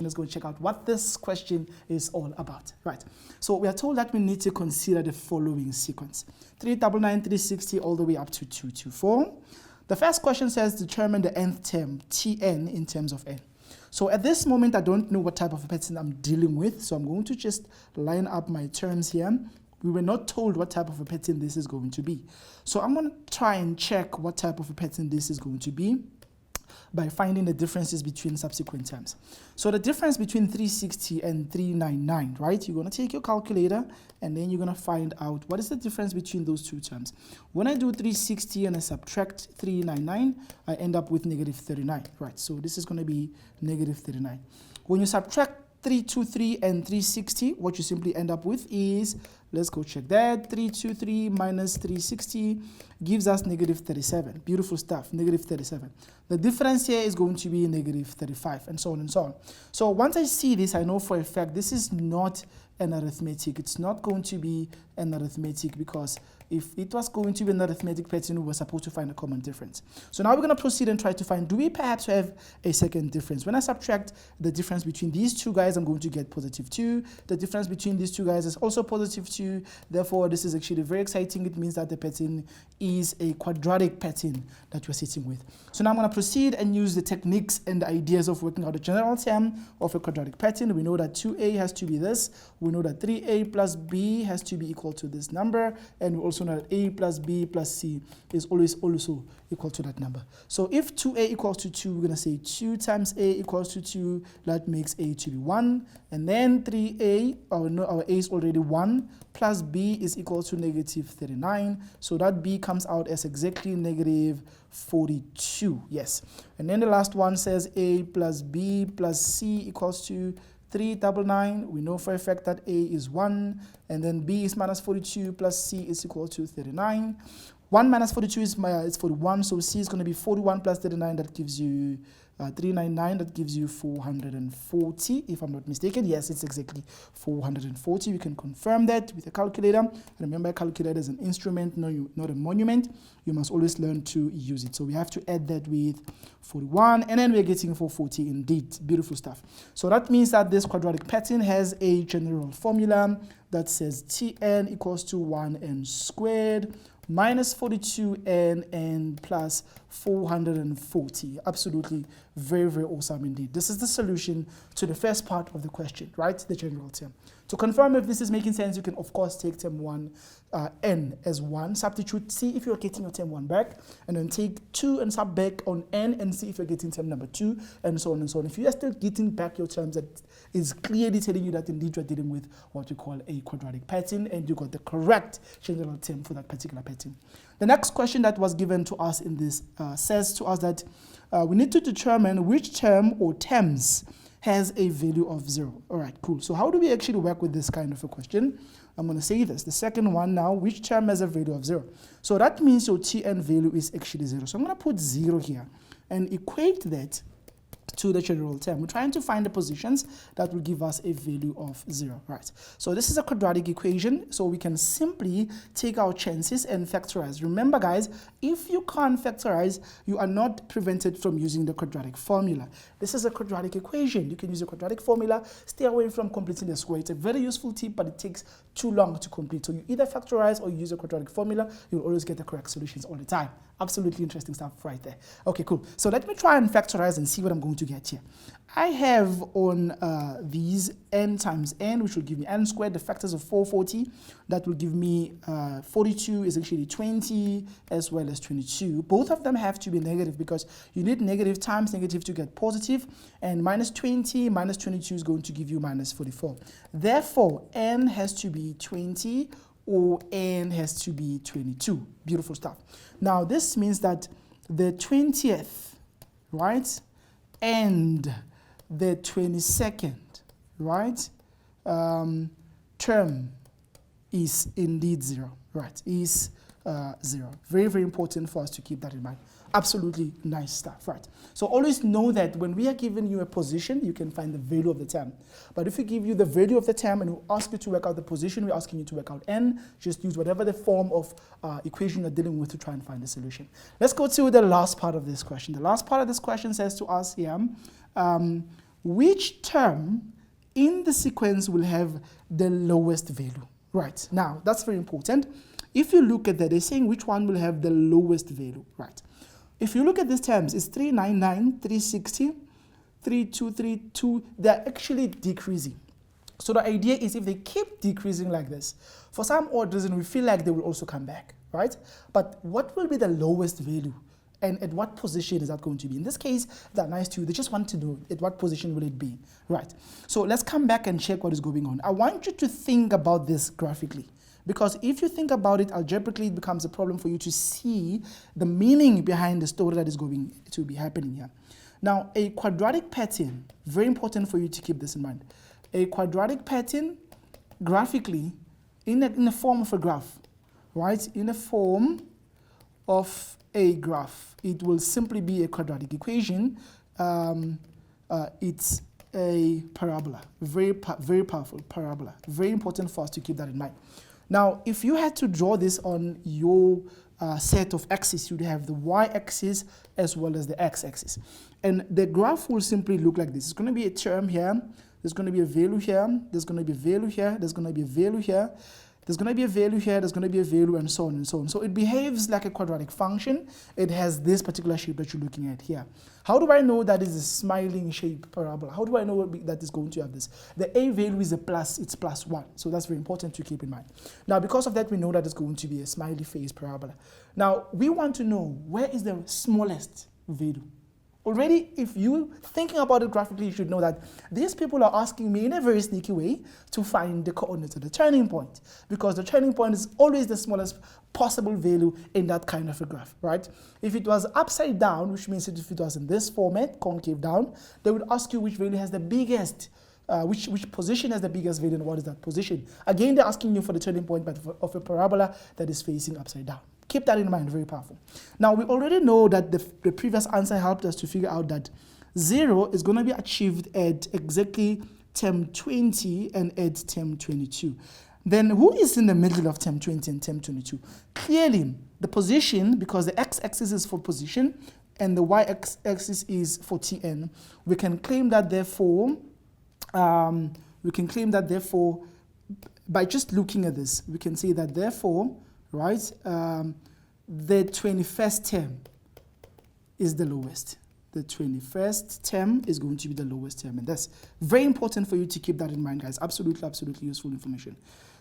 Let's go check out what this question is all about. Right. So we are told that we need to consider the following sequence. 399, 360 all the way up to 224. The first question says determine the nth term, Tn, in terms of n. So at this moment, I don't know what type of a pattern I'm dealing with. So I'm going to just line up my terms here. We were not told what type of a pattern this is going to be. So I'm going to try and check what type of a pattern this is going to be by finding the differences between subsequent terms. So the difference between 360 and 399, right? You're going to take your calculator and then you're going to find out what is the difference between those two terms. When I do 360 and I subtract 399, I end up with negative 39, right? So this is going to be negative 39. When you subtract 323 and 360, what you simply end up with is, let's go check that, 323 minus 360 gives us negative 37. Beautiful stuff, negative 37. The difference here is going to be negative 35, and so on and so on. So once I see this, I know for a fact this is not an arithmetic. It's not going to be an arithmetic, because if it was going to be an arithmetic pattern, we were supposed to find a common difference. So now we're going to proceed and try to find, do we perhaps have a second difference? When I subtract the difference between these two guys, I'm going to get positive 2. The difference between these two guys is also positive 2. Therefore, this is actually very exciting. It means that the pattern is a quadratic pattern that we're sitting with. So now I'm going to proceed and use the techniques and the ideas of working out the general term of a quadratic pattern. We know that 2a has to be this. We know that 3a plus b has to be equal to this number. And we also know that a plus b plus c is always also equal to that number. So if 2a equals to 2, we're going to say 2 times a equals to 2. That makes a to be 1. And then 3a, our a is already 1, plus b is equal to negative 39. So that b comes out as exactly negative 42. Yes. And then the last one says a plus b plus c equals to 399. We know for a fact that a is 1, and then b is minus 42 plus c is equal to 39. 1 minus 42 is 41, so c is going to be 41 plus 39. That gives you 399. That gives you 440, if I'm not mistaken. Yes, it's exactly 440. We can confirm that with a calculator. Remember, a calculator is an instrument, not a monument. You must always learn to use it. So we have to add that with 41, and then we're getting 440 indeed. Beautiful stuff. So that means that this quadratic pattern has a general formula that says Tn equals to 1n squared minus 42n plus 440. Absolutely very, very awesome indeed. This is the solution to the first part of the question, right? The general term. To confirm if this is making sense, you can of course take term 1, n as 1, substitute, see if you're getting your term 1 back, and then take 2 and sub back on n and see if you're getting term number 2, and so on and so on. If you are still getting back your terms, that is clearly telling you that indeed you're dealing with what we call a quadratic pattern, and you got the correct general term for that particular pattern. The next question that was given to us in this says to us that we need to determine which term or terms has a value of 0. All right, cool. So how do we actually work with this kind of a question? I'm going to say this. The second one now, which term has a value of 0? So that means your Tn value is actually 0. So I'm going to put 0 here and equate that to the general term. We're trying to find the positions that will give us a value of 0, right? So this is a quadratic equation, so we can simply take our chances and factorize. Remember guys, if you can't factorize, you are not prevented from using the quadratic formula. This is a quadratic equation. You can use a quadratic formula. Stay away from completing the square. It's a very useful tip, but it takes too long to complete. So you either factorize or you use a quadratic formula. You'll always get the correct solutions all the time. Absolutely interesting stuff right there. Okay, cool. So let me try and factorize and see what I'm going to get here. I have on these n times n, which will give me n squared, the factors of 440. That will give me 42 is actually 20 as well as 22. Both of them have to be negative because you need negative times negative to get positive. And minus 20 minus 22 is going to give you minus 44. Therefore, n has to be 20 or n has to be 22. Beautiful stuff. Now, this means that the 20th, right, and the 22nd, right, term is indeed 0, right, is 0. Very, very important for us to keep that in mind. Absolutely nice stuff, right? So always know that when we are giving you a position, you can find the value of the term. But if we give you the value of the term and we ask you to work out the position, we're asking you to work out n, just use whatever the form of equation you're dealing with to try and find the solution. Let's go to the last part of this question. The last part of this question says to us here, which term in the sequence will have the lowest value? Right, now that's very important. If you look at that, they're saying which one will have the lowest value, right? If you look at these terms, it's 399, 360, 3232, they're actually decreasing. So the idea is if they keep decreasing like this, for some odd reason, we feel like they will also come back, right? But what will be the lowest value? And at what position is that going to be? In this case, they're nice to you. They just want to know at what position will it be, right? So let's come back and check what is going on. I want you to think about this graphically, because if you think about it algebraically, it becomes a problem for you to see the meaning behind the story that is going to be happening here. Now, a quadratic pattern, very important for you to keep this in mind. A quadratic pattern, graphically, in the form of a graph, right? In the form of a graph, it will simply be a quadratic equation. It's a parabola, very powerful parabola. Very important for us to keep that in mind. Now, if you had to draw this on your set of axes, you'd have the y-axis as well as the x-axis. And the graph will simply look like this. It's going to be a term here. There's going to be a value here. There's going to be a value here. There's going to be a value here. There's going to be a value here, there's going to be a value, and so on and so on. So it behaves like a quadratic function. It has this particular shape that you're looking at here. How do I know that is a smiling shape parabola? How do I know that is going to have this? The a value is a plus, it's +1. So that's very important to keep in mind. Now, because of that, we know that it's going to be a smiley face parabola. Now, we want to know where is the smallest value. Already, if you're thinking about it graphically, you should know that these people are asking me in a very sneaky way to find the coordinates of the turning point, because the turning point is always the smallest possible value in that kind of a graph, right? If it was upside down, which means if it was in this format, concave down, they would ask you which value has the biggest, which position has the biggest value and what is that position. Again, they're asking you for the turning point of a parabola that is facing upside down. Keep that in mind, very powerful. Now, we already know that the previous answer helped us to figure out that 0 is going to be achieved at exactly term 20 and at term 22. Then who is in the middle of term 20 and term 22? Clearly, the position, because the x-axis is for position and the y-axis is for tn, we can claim that therefore, by just looking at this, we can say that therefore, right, the 21st term is the lowest. The 21st term is going to be the lowest term, and that's very important for you to keep that in mind, guys. Absolutely, absolutely useful information.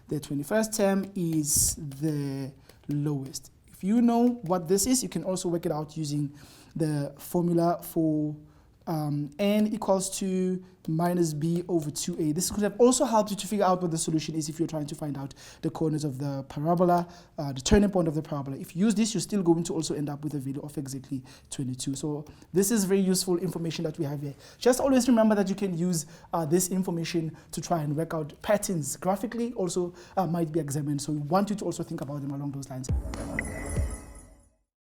The 21st term is the lowest. If you know what this is, you can also work it out using the formula for n equals to minus b over 2a. This could have also helped you to figure out what the solution is if you're trying to find out the coordinates of the parabola, the turning point of the parabola. If you use this, you're still going to also end up with a value of exactly 22. So this is very useful information that we have here. Just always remember that you can use this information to try and work out patterns graphically, also might be examined. So we want you to also think about them along those lines.